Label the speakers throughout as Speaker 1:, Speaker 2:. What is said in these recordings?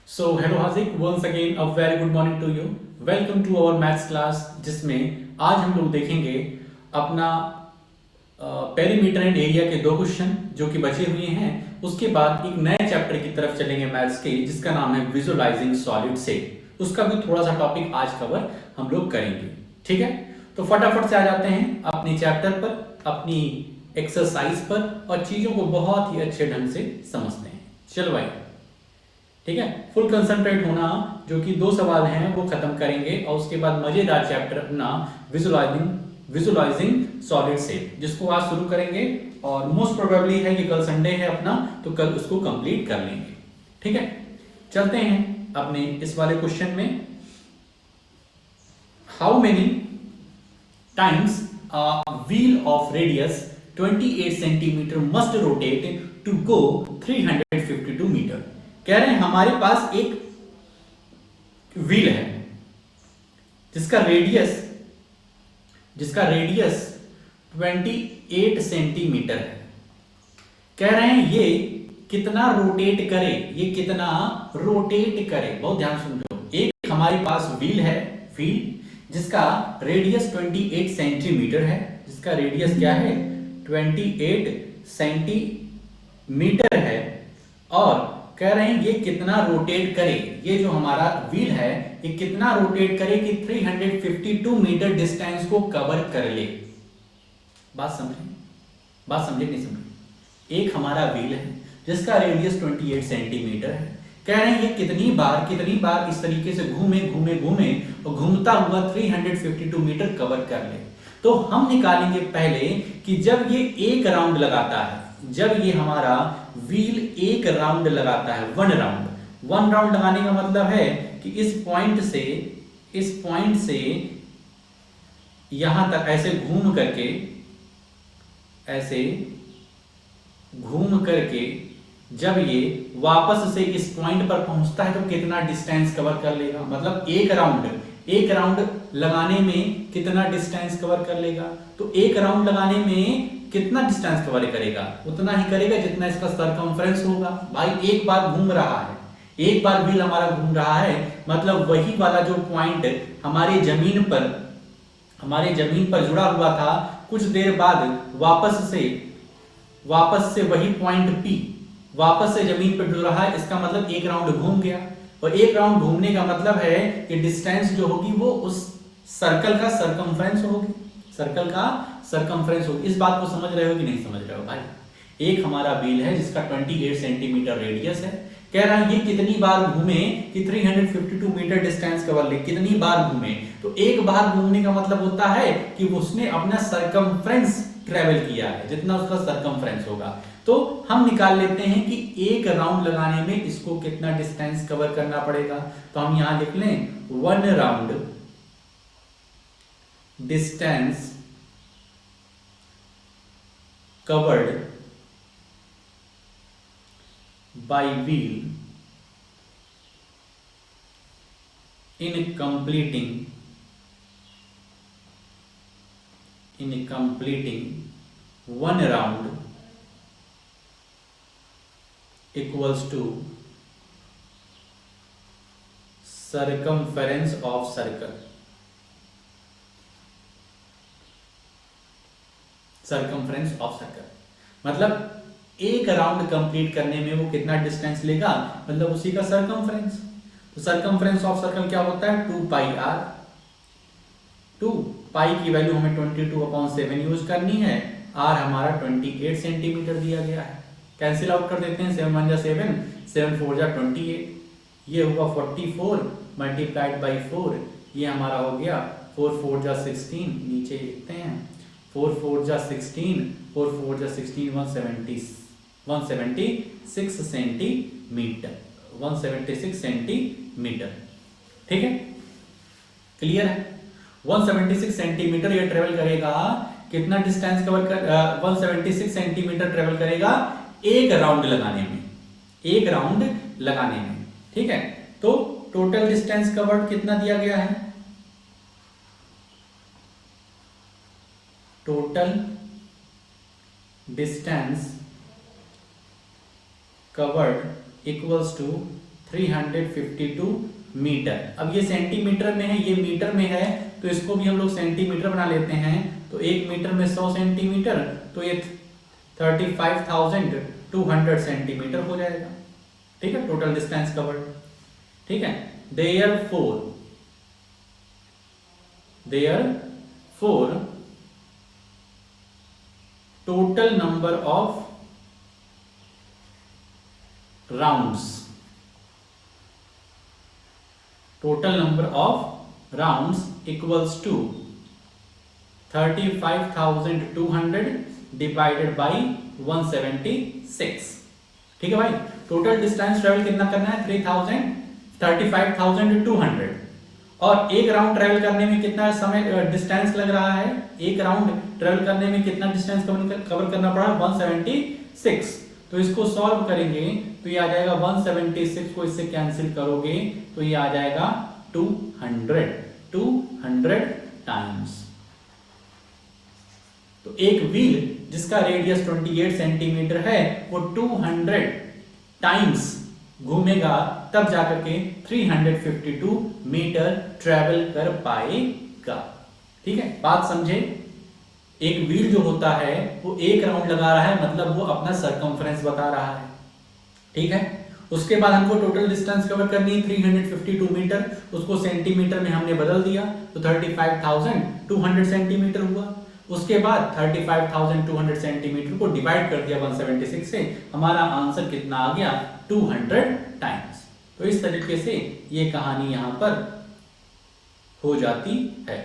Speaker 1: So hello Hardik, once again a very good morning to you. Welcome to our maths class, जिसमें आज हम लोग देखेंगे अपना पेरीमीटर एंड एरिया के दो क्वेश्चन जो कि बचे हुए हैं। उसके बाद एक नए चैप्टर की तरफ चलेंगे मैथ्स के, जिसका नाम है विजुअलाइजिंग सॉलिड शेप। उसका भी थोड़ा सा टॉपिक आज कवर हम लोग करेंगे। ठीक है, तो फटाफट से आ जाते हैं अपने चैप्टर पर, अपनी एक्सरसाइज पर, और चीजों को बहुत ही अच्छे ढंग से समझते हैं। चलो भाई, ठीक है, फुल कंसंट्रेट होना। जो कि दो सवाल हैं वो खत्म करेंगे और उसके बाद मजेदार चैप्टर अपना विजुअलाइजिंग विजुअलाइजिंग सॉलिड शेप, जिसको आज शुरू करेंगे। और मोस्ट प्रोबेबली है कि कल संडे है अपना, तो कल उसको कंप्लीट कर लेंगे। ठीक है, चलते हैं अपने इस वाले क्वेश्चन में। How many times a wheel of radius 28 centimetre must rotate to go 352 metre. कह रहे हैं हमारे पास एक व्हील है जिसका रेडियस 28 सेंटीमीटर है। कह रहे हैं ये कितना रोटेट करे, बहुत ध्यान समझो। एक हमारे पास व्हील है, जिसका रेडियस 28 सेंटीमीटर है। जिसका रेडियस क्या है? 28 सेंटीमीटर है। और कह रहे हैं ये कितना रोटेट करे, ये जो हमारा व्हील है ये कितना रोटेट करे कि 352 मीटर डिस्टेंस को कवर कर ले। बात समझे नहीं समझे? एक हमारा व्हील है जिसका रेडियस 28 सेंटीमीटर है। कह रहे हैं ये कितनी बार इस तरीके से घूमे और घूमता हुआ 352 मीटर कवर कर ले। तो हम निकालेंगे पहले कि जब ये एक राउंड लगाता है, जब ये हमारा व्हील एक राउंड लगाता है, वन राउंड लगाने का मतलब है कि इस पॉइंट से यहां तक ऐसे घूम करके जब ये वापस से इस पॉइंट पर पहुंचता है तो कितना डिस्टेंस कवर कर लेगा। मतलब एक राउंड लगाने में कितना डिस्टेंस कवर कर लेगा। तो एक राउंड लगाने में कितना डिस्टेंस कवर करेगा? उतना ही करेगा जितना इसका सरकमफ्रेंस होगा। भाई एक बार घूम रहा है, एक बार व्हील हमारा घूम रहा है, मतलब वही वाला जो पॉइंट हमारे जमीन पर जुड़ा हुआ था, कुछ देर बाद वापस से वही पॉइंट P वापस से जमीन पर जुड़ रहा है। इसका मतलब एक राउंड घूम गया। और एक राउंड घूमने का मतलब है कि डिस्टेंस जो होगी वो उस सर्कल का सरकमफ्रेंस होगी। इस बात को समझ रहे हो कि नहीं समझ रहे हो भाई? एक हमारा व्हील है जिसका 28 सेंटीमीटर रेडियस है। कह रहा है ये कितनी बार घूमे कि 352 मीटर डिस्टेंस कवर ले। कितनी बार घूमे? तो एक बार घूमने का मतलब होता है कि उसने अपना सरकमफ्रेंस ट्रेवल किया है, जितना उसका सरकमफ्रेंस होगा। तो हम निकाल लेते हैं कि एक राउंड लगाने में इसको कितना डिस्टेंस कवर करना पड़ेगा। तो हम यहां लिख लें one round distance covered by wheel in completing one round equals to circumference of circle। मतलब एक राउंड कंप्लीट करने में वो कितना डिस्टेंस लेगा, मतलब उसी का सरकमफ्रेंस। तो सरकमफ्रेंस ऑफ सर्कल क्या होता है? 2πr। 2 पाई की वैल्यू हमें 22/7 यूज करनी है। r हमारा 28 सेंटीमीटर दिया गया है। कैंसिल आउट कर देते हैं, 7 1 जा 7, 7 4 जा 28, ये हुआ 44 मल्टीप्लाइड बाई 4, ये हमारा हो गया 4 4 जा 16, नीचे लिखते हैं 4 4 जा 16, 4 4 जा 16 176 सेंटीमीटर। 176 सेंटीमीटर। ठीक है, क्लियर है? 176 सेंटीमीटर ये ट्रेवल करेगा। कितना डिस्टेंस कवर कर 176 सेंटीमीटर ट्रेवल करेगा एक राउंड लगाने में। ठीक है, तो टोटल डिस्टेंस कवर्ड कितना दिया गया है? Total distance covered equals to 352 metre. अब ये सेंटीमीटर में है, ये मीटर में है, तो इसको भी हम लोग सेंटीमीटर बना लेते हैं। तो 1 मीटर में 100 सेंटीमीटर, तो ये 35,200 सेंटीमीटर हो जाएगा। ठीक है, टोटल डिस्टेंस कवर्ड। ठीक है, therefore total number of rounds equals to 35,200 divided by 176। ठीक है भाई, टोटल डिस्टेंस ट्रेवल कितना करना है? 35,200। और एक राउंड ट्रेवल करने में कितना समय डिस्टेंस लग रहा है? एक राउंड ट्रेवल करने में कितना डिस्टेंस कवर करना पड़ा? 176। तो इसको सॉल्व करेंगे तो ये आ जाएगा 176 को इससे कैंसिल करोगे तो ये आ जाएगा 200 टाइम्स। तो एक व्हील जिसका रेडियस 28 सेंटीमीटर है वो 200 टाइम्स घूमेगा, तब जाकर के 352 मीटर ट्रेवल कर पाएगा। ठीक है, बात समझे? एक व्हील जो होता है वो एक राउंड लगा रहा है, मतलब वो अपना सरकमफ्रेंस बता रहा है। ठीक है, उसके बाद हमको टोटल डिस्टेंस कवर करनी है 352 मीटर, उसको सेंटीमीटर में हमने बदल दिया तो 35,200 सेंटीमीटर हुआ। उसके बाद 35,200 सेंटीमीटर को डिवाइड कर दिया 176 से, हमारा आंसर कितना आ गया? 200 टाइम्स। तो इस तरीके से ये कहानी यहां पर हो जाती है।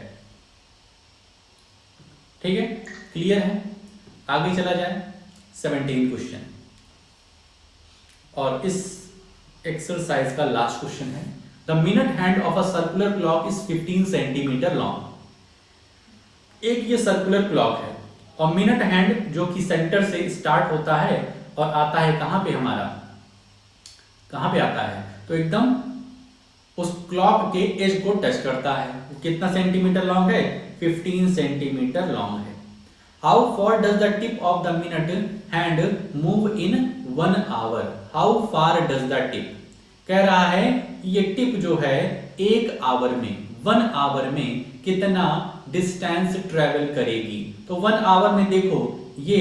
Speaker 1: ठीक है, क्लियर है? आगे चला जाए 17 क्वेश्चन, और इस एक्सरसाइज का लास्ट क्वेश्चन है। The minute hand of a circular clock is 15 centimetre long. एक ये सर्कुलर क्लॉक है और मिनट हैंड जो कि सेंटर से स्टार्ट होता है और आता है कहां पे? हमारा कहां पे आता है? तो एकदम उस क्लॉक के एज को टच करता है। कितना सेंटीमीटर लॉन्ग है? 15 सेंटीमीटर लॉन्ग है। How far does the tip of the minute hand move in 1 hour? How far does the tip? कह रहा है ये टिप जो है 1 आवर में, 1 आवर में कितना डिस्टेंस ट्रेवल करेगी। तो 1 आवर में देखो, ये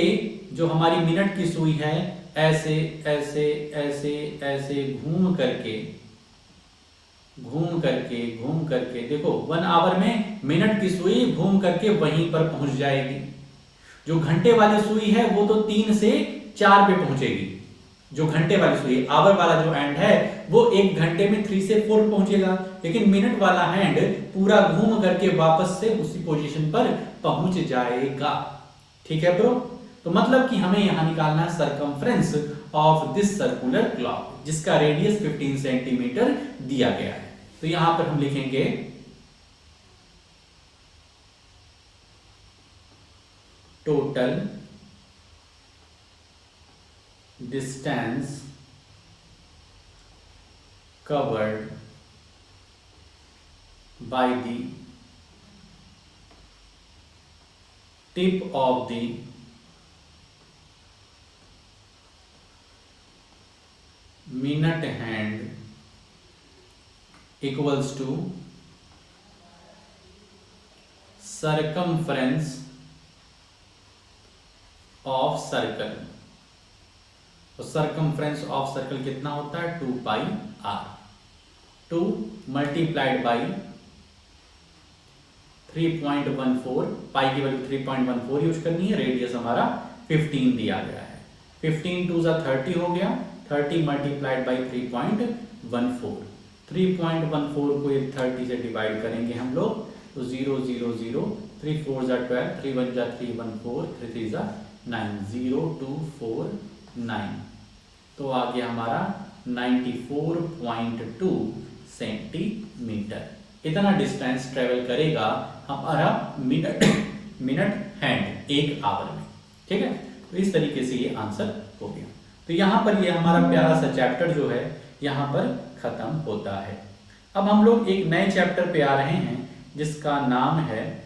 Speaker 1: जो हमारी मिनट की सुई है ऐसे ऐसे ऐसे ऐसे घूम करके देखो 1 आवर में मिनट की सुई घूम करके वहीं पर पहुंच जाएगी। जो घंटे वाली सुई है वो तो 3 से 4 पे पहुंचेगी। जो घंटे वाली सुई, आवर वाला जो हैंड है वो 1 घंटे में 3 से 4 पहुंचेगा, लेकिन मिनट वाला हैंड पूरा घूम करके वापस से उसी पोजीशन पर पहुंच जाएगा। ठीक है ब्रो? तो मतलब कि हमें यहां निकालना है circumference of this circular clock, जिसका रेडियस 15 सेंटीमीटर दिया गया है। तो यहां पर हम लिखेंगे total distance covered by the tip of the minute hand equals to circumference of circle। तो सर्कमफ्रेंस ऑफ सर्कल कितना होता है? 2 पाई आर। 2 मल्टीप्लाइड बाई 3.14, पाई की वैल्यू 3.14 यूज करनी है, रेडियस हमारा 15 दिया गया है। 15 2 जा 30 हो गया, 30 मल्टीप्लाइड बाई 3.14, 3.14 को 30 से डिवाइड करेंगे हम लोग तो 0 0 0, 3 4 जा 12, 3 1 जा 3 1 4, 3 3 जा 9, 0 2 4 9, तो आ गया हमारा 94.2 सेंटीमीटर। इतना डिस्टेंस ट्रेवल करेगा हमारा मिनट हैंड 1 आवर में। ठीक है, तो इस तरीके से ये आंसर हो गया। तो यहां पर ये हमारा प्यारा सा चैप्टर जो है यहां पर खत्म होता है। अब हम लोग एक नए चैप्टर पे आ रहे हैं जिसका नाम है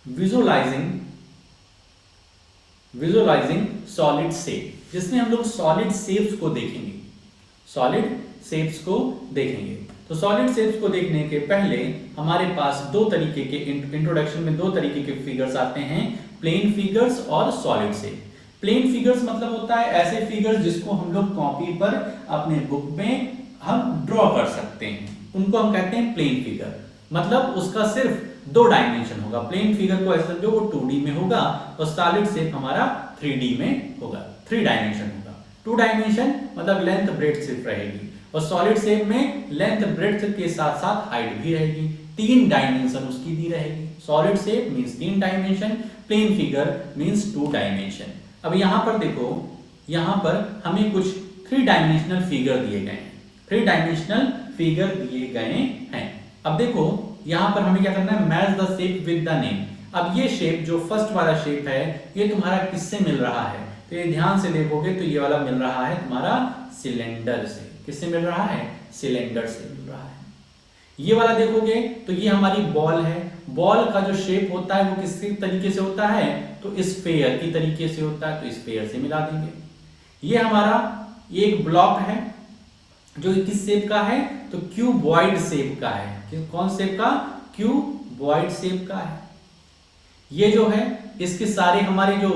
Speaker 1: विजुअलाइजिंग सॉलिड शेप, जिसमें हम लोग सॉलिड शेप्स को देखेंगे। सॉलिड शेप्स को देखेंगे। तो सॉलिड शेप्स को देखने के पहले हमारे पास दो तरीके के इंट्रोडक्शन में दो तरीके के फिगर्स आते हैं, प्लेन फिगर्स और सॉलिड शेप। प्लेन फिगर्स मतलब होता है ऐसे फिगर्स जिसको हम लोग कॉपी पर अपने बुक में हम ड्रॉ कर सकते हैं, उनको हम कहते हैं प्लेन फिगर। मतलब उसका सिर्फ दो डायमेंशन होगा। प्लेन फिगर को ऐसे समझो वो 2D में होगा और सॉलिड शेप हमारा 3D में होगा, 3 डायमेंशन होगा। 2 डायमेंशन मतलब लेंथ ब्रेड्थ सिर्फ रहेगी और सॉलिड शेप में लेंथ ब्रेड्थ के साथ साथ हाइट भी रहेगी, 3 डायमेंशन उसकी दी रहेगी। Solid shape means 3 dimension, plane figure means 2 dimension. अब यहां पर देखो, यहां पर हमें कुछ 3 डायमेंशनल फिगर दिए गए हैं, 3 डायमेंशनल फिगर दिए गए हैं। अब देखो यहां पर हमें क्या करना है, match the shape with the name. अब ये शेप जो फर्स्ट वाला शेप है ये तुम्हारा किससे मिल रहा है, तो ये ध्यान से देखोगे तो ये वाला मिल रहा है तुम्हारा सिलेंडर से। किससे मिल रहा है, सिलेंडर से मिल रहा है। ये वाला देखोगे तो ये हमारी बॉल है, बॉल का जो शेप होता है वो किस तरीके से होता है, तो स्फीयर की तरीके से होता है, तो स्फीयर से मिला देंगे। ये हमारा ये एक ब्लॉक है जो किस शेप का है, तो क्यूबॉइड शेप का है। कौन शेप का, क्यूबॉइड शेप का है। ये जो है इसके सारे हमारे जो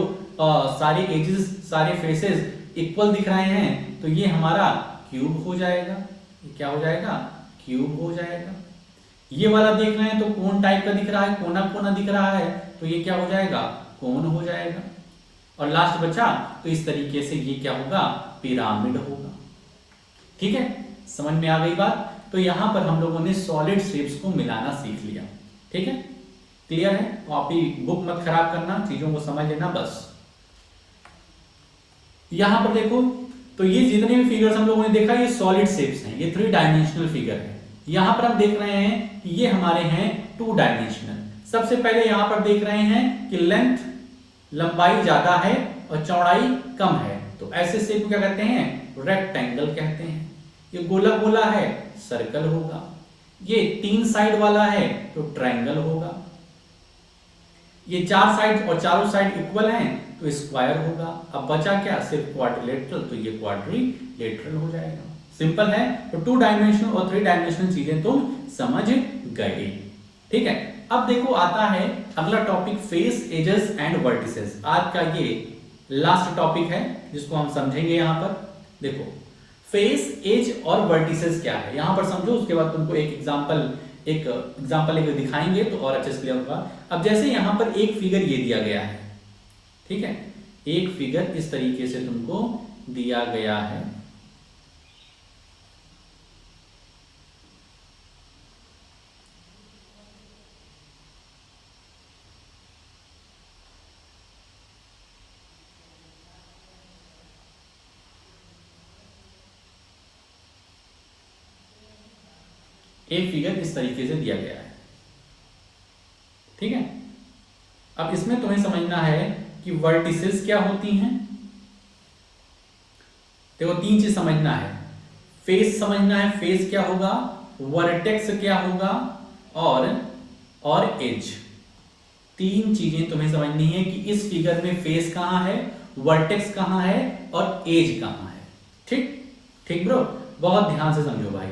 Speaker 1: सारे एजेस सारे फेसेस इक्वल दिख रहे हैं, तो ये हमारा क्यूब हो जाएगा। ये क्या हो जाएगा, क्यूब हो जाएगा। ये वाला देख रहे हैं तो कोन टाइप का दिख रहा है, कोना कोना दिख रहा है, तो ये क्या हो जाएगा, कोन हो जाएगा। और लास्ट बचा तो इस तरीके से ये क्या होगा, पिरामिड होगा। ठीक है, समझ में आ गई बात। तो यहां पर हम लोगों ने सॉलिड शेप्स को मिलाना सीख लिया। ठीक है, क्लियर है। कॉपी बुक मत खराब करना, चीजों को समझ लेना बस। यहां पर देखो तो ये जितने भी फिगर्स हम लोगों ने देखा ये सॉलिड शेप्स हैं, ये 3 डायमेंशनल फिगर है। यहां पर हम देख रहे हैं कि ये हमारे हैं 2 डायमेंशनल। सबसे पहले यहां पर देख रहे हैं कि लेंथ लंबाई ज्यादा है और चौड़ाई कम है, तो ऐसे शेप को क्या कहते हैं, रेक्टेंगल कहते हैं। ये गोला गोला है, सर्कल होगा। ये 3 साइड वाला है तो ट्रायंगल होगा। ये 4 साइड और चारों साइड इक्वल हैं तो स्क्वायर होगा। अब बचा क्या, सिर्फ क्वाड्रिलेटरल, तो ये क्वाड्रिलेटरल हो जाएगा। सिंपल है। तो 2 डायमेंशनल और 3 डायमेंशनल चीजें तुम समझ गए। ठीक है, अब देखो आता है अगला topic, face, edges and vertices. आज का ये लास्ट टॉपिक है जिसको हम समझेंगे। यहां पर देखो फेस, एज और वर्टिसेस क्या है, यहां पर समझो, उसके बाद तुमको एक एग्जांपल एक दिखाएंगे तो और अच्छे से क्लियर होगा। अब जैसे यहां पर एक फिगर ये दिया गया है, ठीक है, एक फिगर इस तरीके से तुमको दिया गया है। एक फिगर इस तरीके से दिया गया है। ठीक है, अब इसमें तुम्हें समझना है कि वर्टिसेस क्या होती हैं। देखो 3 चीज समझना है, फेस समझना है, फेस क्या होगा, वर्टेक्स क्या होगा और एज। 3 चीजें तुम्हें समझनी है कि इस फिगर में फेस कहां है, वर्टेक्स कहां है और एज कहां है। ठीक ठीक ब्रो, बहुत ध्यान से समझो भाई।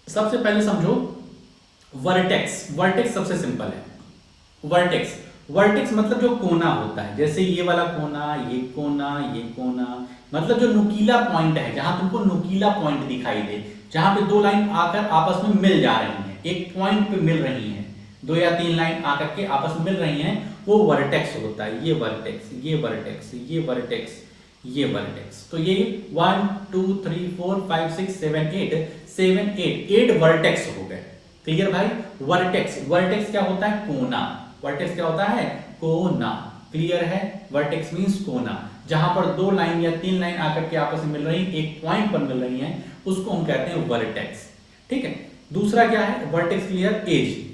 Speaker 1: सबसे पहले समझो वर्टेक्स। वर्टेक्स सबसे सिंपल है। वर्टेक्स मतलब जो कोना होता है, जैसे ये वाला कोना, ये कोना, ये कोना, मतलब जो नुकीला पॉइंट है, जहां तुमको नुकीला पॉइंट दिखाई दे, जहां पे 2 लाइन आकर आपस में मिल जा रही हैं, एक पॉइंट पे मिल रही हैं, 2 या 3 लाइन आकर के आपस में मिल रही हैं, वो वर्टेक्स होता है। ये वर्टेक्स, ये वर्टेक्स, ये वर्टेक्स, ये वर्टेक्स। तो ये 1 2 3 4 5 6 7 8 वर्टेक्स हो गए। क्लियर भाई। वर्टेक्स क्या होता है, कोना। वर्टेक्स क्या होता है, कोना। क्लियर है। वर्टेक्स मींस कोना, जहां पर 2 लाइन या 3 लाइन आकर के आपस में मिल रही, एक पॉइंट पर मिल रही हैं, उसको हम कहते हैं वर्टेक्स। ठीक है। दूसरा क्या है, वर्टेक्स। क्लियर।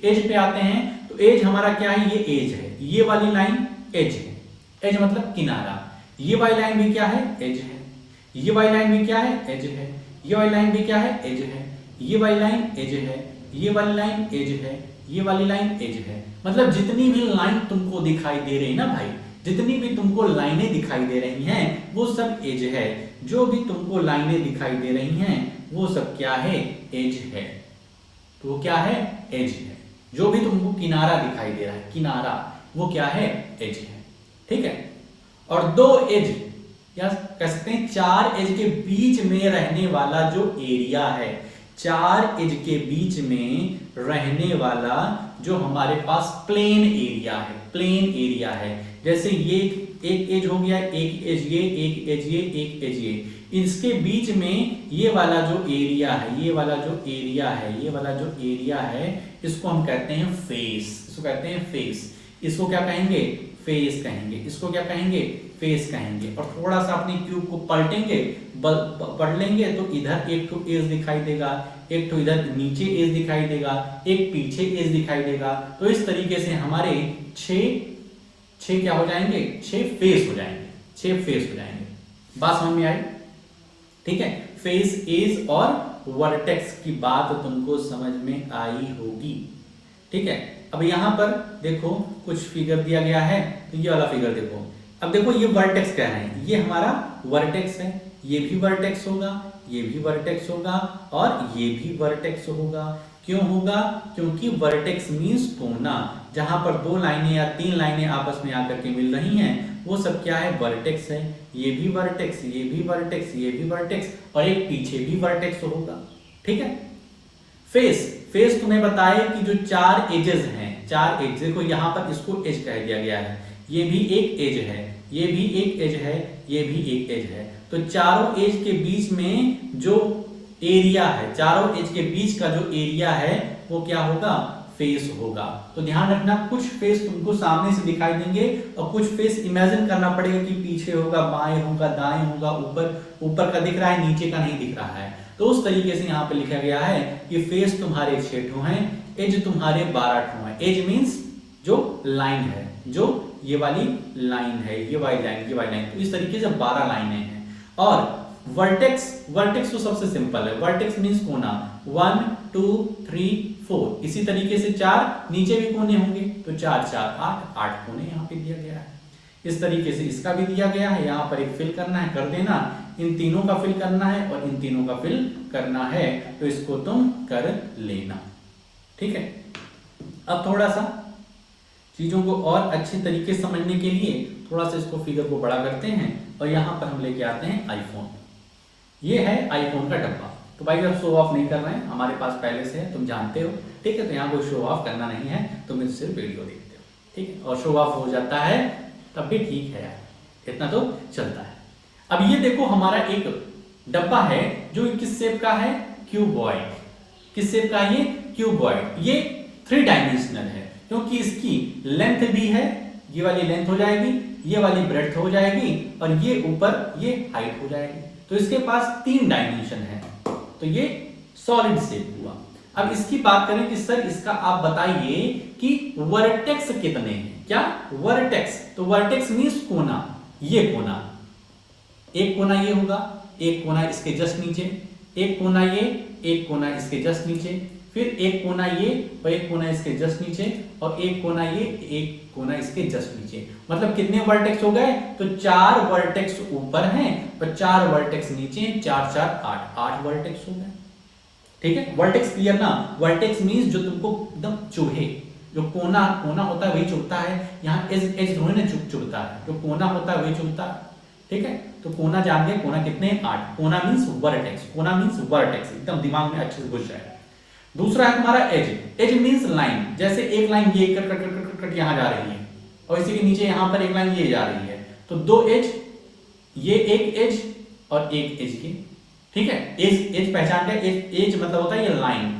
Speaker 1: एज पे आते हैं, तो एज हमारा क्या है, ये एज है, ये वाली लाइन एज है। एज मतलब किनारा। ये वाली लाइन भी क्या है, एज है। ये वाली लाइन भी क्या है, एज है। ये वाली लाइन भी क्या है, एज है। ये वाली लाइन एज है, ये वाली लाइन एज है, ये वाली लाइन एज है। मतलब जितनी भी लाइन तुमको दिखाई दे रही ना भाई, जितनी भी तुमको लाइनें दिखाई दे रही हैं वो सब एज है। जो भी तुमको लाइनें दिखाई दे रही हैं वो सब क्या है, एज है। तो वो क्या है, एज है। जो भी तुमको किनारा दिखाई दे रहा है, किनारा, वो क्या है, एज है। ठीक है। और दो एज या कह सकते हैं चार एज के बीच में रहने वाला जो एरिया है, चार एज के बीच में रहने वाला जो हमारे पास प्लेन एरिया है, प्लेन एरिया है। जैसे ये एक एज हो गया, एक एज ये, एक एज ये, एक एज ये, इसके बीच में ये वाला जो एरिया है, ये वाला जो एरिया है, ये वाला जो एरिया है, इसको हम कहते हैं फेस। इसको कहते हैं फेस। इसको क्या कहेंगे, फेस कहेंगे। इसको क्या कहेंगे, फेस कहेंगे। और थोड़ा सा अपने क्यूब को पलटेंगे, पढ़ लेंगे तो इधर एक तो एज दिखाई देगा, एक तो इधर नीचे एज दिखाई देगा, एक पीछे एज दिखाई देगा। तो इस तरीके से हमारे छह क्या हो जाएंगे, छह फेस हो जाएंगे, छह फेस हो जाएंगे। बात समझ में आई? ठीक है। फेस, एज और वर्टेक्स की बात तुमको समझ में आई होगी। ठीक है। अब यहां पर देखो कुछ फिगर दिया गया है, तो ये वाला फिगर देखो। अब देखो ये वर्टेक्स कह रहे हैं, ये हमारा वर्टेक्स है, ये भी वर्टेक्स होगा, ये भी वर्टेक्स होगा और ये भी वर्टेक्स होगा। क्यों होगा? क्योंकि वर्टेक्स मींस कोना। जहां पर दो लाइनें या तीन लाइनें आपस में आकर के मिल रही हैं वो सब क्या है, वर्टेक्स है। ये भी वर्टेक्स, ये भी वर्टेक्स, ये भी वर्टेक्स और एक पीछे भी वर्टेक्स होगा। ठीक है। फेस, फेस तुम्हें बताए कि जो चार एजेस हैं, चार एज, देखो यहां पर इसको एज कह दिया गया है, ये भी एक एज है, ये भी एक एज है, ये भी एक एज है। तो चारों एज के बीच में जो एरिया है, चारों एज के बीच का जो एरिया है वो क्या होगा, फेस होगा। तो ध्यान रखना, कुछ फेस तुमको सामने से दिखाई देंगे और कुछ फेस इमेजिन करना पड़ेगा कि पीछे होगा, बाएं होगा, दाएं होगा, ऊपर का दिख रहा है, नीचे का नहीं दिख रहा है। तो उस तरीके से यहाँ पे लिखा गया है कि फेस तुम्हारे 6 ठो हैं, एज तुम्हारे 12 ठो हैं। एज मींस जो लाइन है, जो ये वाली लाइन है, ये वाली लाइन, ये वाली लाइन, तो इस तरीके से 12 लाइनें हैं। और वर्टेक्स, वर्टेक्स तो सबसे सिंपल है, वर्टेक्स मींस कोना, 1 2 3 4। इसी तरीके से 4 नीचे भी कोने होंगे, तो 4 4 8 8 कोने यहाँ पे दिया गया है। इस तरीके से इसका भी दिया गया है, यहाँ पर एक फिल करना है, कर देना, इन तीनों का फिल करना है और इन तीनों का फिल करना है, तो इसको तुम कर लेना। ठीक है। अब थोड़ा सा चीजों को और अच्छे तरीके से समझने के लिए थोड़ा सा इसको फिगर को बड़ा करते हैं और यहाँ पर हम लेके आते हैं आईफोन। ये है आईफोन का डब्बा। तो भाई अब शो ऑफ नहीं कर रहे हैं, हमारे पास पहले से है, तुम जानते हो। ठीक है। तो यहाँ कोई शो ऑफ करना नहीं है, तुम सिर्फ वीडियो देखते हो। ठीक है। और शो ऑफ हो जाता है तब भी ठीक है यार, इतना तो चलता है। अब ये देखो हमारा एक डब्बा है जो किस शेप का है, क्यूबॉइड। किस शेप का है ये, क्यूबॉइड। ये 3 डायमेंशनल है क्योंकि इसकी लेंथ भी है, ये वाली लेंथ हो जाएगी, ये वाली ब्रेड्थ हो जाएगी और ये ऊपर ये हाइट हो जाएगी। तो इसके पास 3 डायमेंशन है, तो ये सॉलिड शेप हुआ। अब इसकी बात करें कि सर इसका आप बताइए कि वर्टेक्स कितने हैं। क्या वर्टेक्स? तो वर्टेक्स मींस कोना, ये कोना, एक कोना ये होगा, एक कोना इसके जस्ट नीचे, एक कोना ये, एक कोना इसके जस्ट नीचे, फिर एक कोना ये और एक कोना इसके जस्ट नीचे और एक कोना ये, एक कोना इसके जस्ट नीचे। मतलब कितने वर्टेक्स हो गए? तो 4 वर्टेक्स ऊपर हैं और 4 वर्टेक्स नीचे हैं, 4 4 8 8 वर्टेक्स हो गए। ठीक है। वर्टेक्स क्लियर ना? वर्टेक्स मींस जो तुमको एकदम चुभे, जो कोना होता है वही चुभता है। यहाँ एज थोड़ी ना चुभता है, जो कोना होता है वही चुभता है। ठीक है। तो कोना जान गए, कोना कितने? 8। कोना मींस वर्टेक्स, कोना मींस वर्टेक्स, एकदम दिमाग में अच्छे से घुस जाए। दूसरा है तुम्हारा एज। एज मींस लाइन, जैसे एक लाइन ये cut cut cut cut cut यहाँ जा रही है और इसी के नीचे यहाँ पर एक लाइन ये जा रही है, तो 2 एज, ये एक एज और एक एज की। ठीक है। एज पहचान गए, एज मतलब होता है ये लाइन,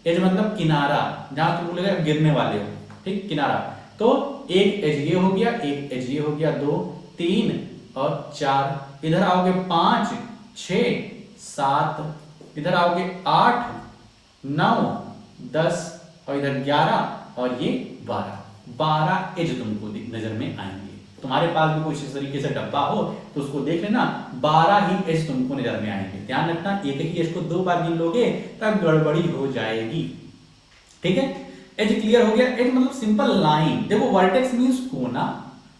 Speaker 1: एज मतलब किनारा, जहां तुम बोलेगा गिरने वाले हो। ठीक, किनारा। तो एक एज ये हो गया, एक एज ये हो गया, 2 3 और 4। इधर आओगे 5 6 7, इधर आओगे 8 9 10 और इधर 11 और ये 12 एज तुमको नजर में आएंगे। तुम्हारे पास भी कुछ इस तरीके से डब्बा हो तो उसको देख लेना, 12 ही एज तुमको नजर में आएंगे। ध्यान रखना, एक ही एज को 2 बार गिन लोगे तब गड़बड़ी हो जाएगी। ठीक है। एज क्लियर हो गया। एज मतलब सिंपल लाइन। देखो वर्टेक्स मींस कोना,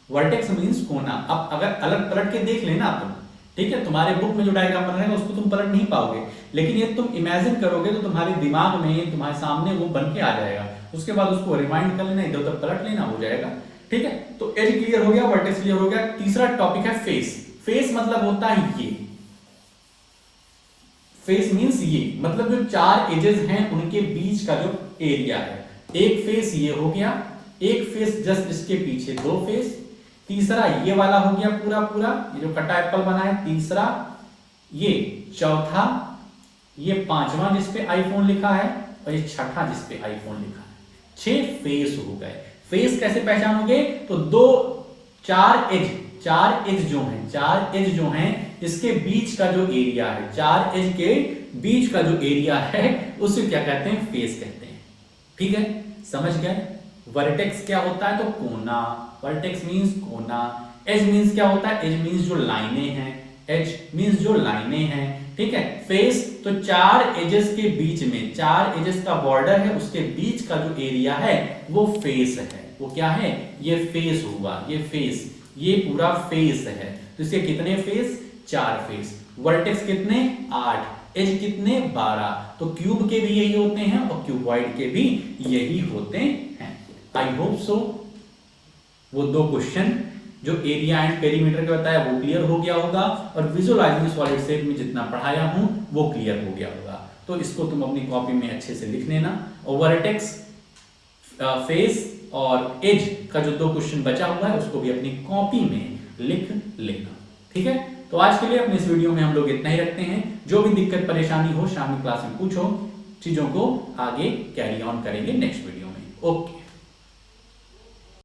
Speaker 1: वर्टेक्स मीन्स कोना। अब अगर अलग पलट के देख लेना तुम, ठीक है, तुम्हारे बुक में जो डायग्राम बन रहेगा उसको तुम पलट नहीं पाओगे, लेकिन ये तुम इमेजिन करोगे तो तुम्हारे दिमाग में, तुम्हारे सामने वो बन के आ जाएगा। उसके बाद उसको रिमाइंड कर लेना, इधर उधर पलट लेना, हो जाएगा। ठीक है, तो एज क्लियर हो गया, वर्टेक्स क्लियर हो गया। तीसरा टॉपिक है फेस। फेस मतलब होता है ये, फेस मींस ये, मतलब जो चार एजेस हैं उनके बीच का जो एरिया है। एक फेस ये हो गया, एक फेस जस्ट इसके पीछे दो फेस, तीसरा ये वाला हो गया पूरा पूरा, ये जो कटा एप्पल बना है, तीसरा ये, चौथा ये, पांचवा जिसपे आईफोन लिखा है, और ये छठा जिसपे आईफोन लिखा है। 6 फेस हो गए। फेस कैसे पहचानोगे? तो चार एज जो हैं इसके बीच का जो एरिया है, चार एज के बीच का जो एरिया है उसे क्या कहते हैं? फेस कहते हैं। ठीक है, समझ गए? वर्टेक्स क्या होता है? तो कोना, वर्टेक्स मींस कोना। एज मींस क्या होता है? एज मींस जो लाइनें हैं, एज मींस जो लाइनें हैं। ठीक है, फेस तो चार एजेस के बीच में, चार एजेस का बॉर्डर है, उसके बीच का जो एरिया है वो फेस है। वो क्या है? ये फेस हुआ, ये फेस, ये पूरा फेस है। तो इसके कितने फेस? 4 फेस। वर्टेक्स कितने? 8। एज कितने? 12। तो क्यूब के भी यही होते हैं और क्यूबॉइड के भी यही होते हैं। आई होप सो वो 2 क्वेश्चन जो एरिया एंड पेरीमीटर के बताया वो क्लियर हो गया होगा, और विजुअलाइजिंग सॉलिड शेप में जितना पढ़ाया हूं वो क्लियर हो गया होगा। तो इसको तुम अपनी कॉपी में अच्छे से लिख लेना। और वर्टेक्स, फेस और एज का जो 2 क्वेश्चन बचा हुआ है उसको भी अपनी कॉपी में लिख लेना। ठीक है, तो आज के लिए अपने इस वीडियो में हम लोग इतना ही रखते हैं। जो भी दिक्कत परेशानी हो शाम की क्लास में पूछो, चीजों को आगे कैरी ऑन करेंगे नेक्स्ट वीडियो में। ओके।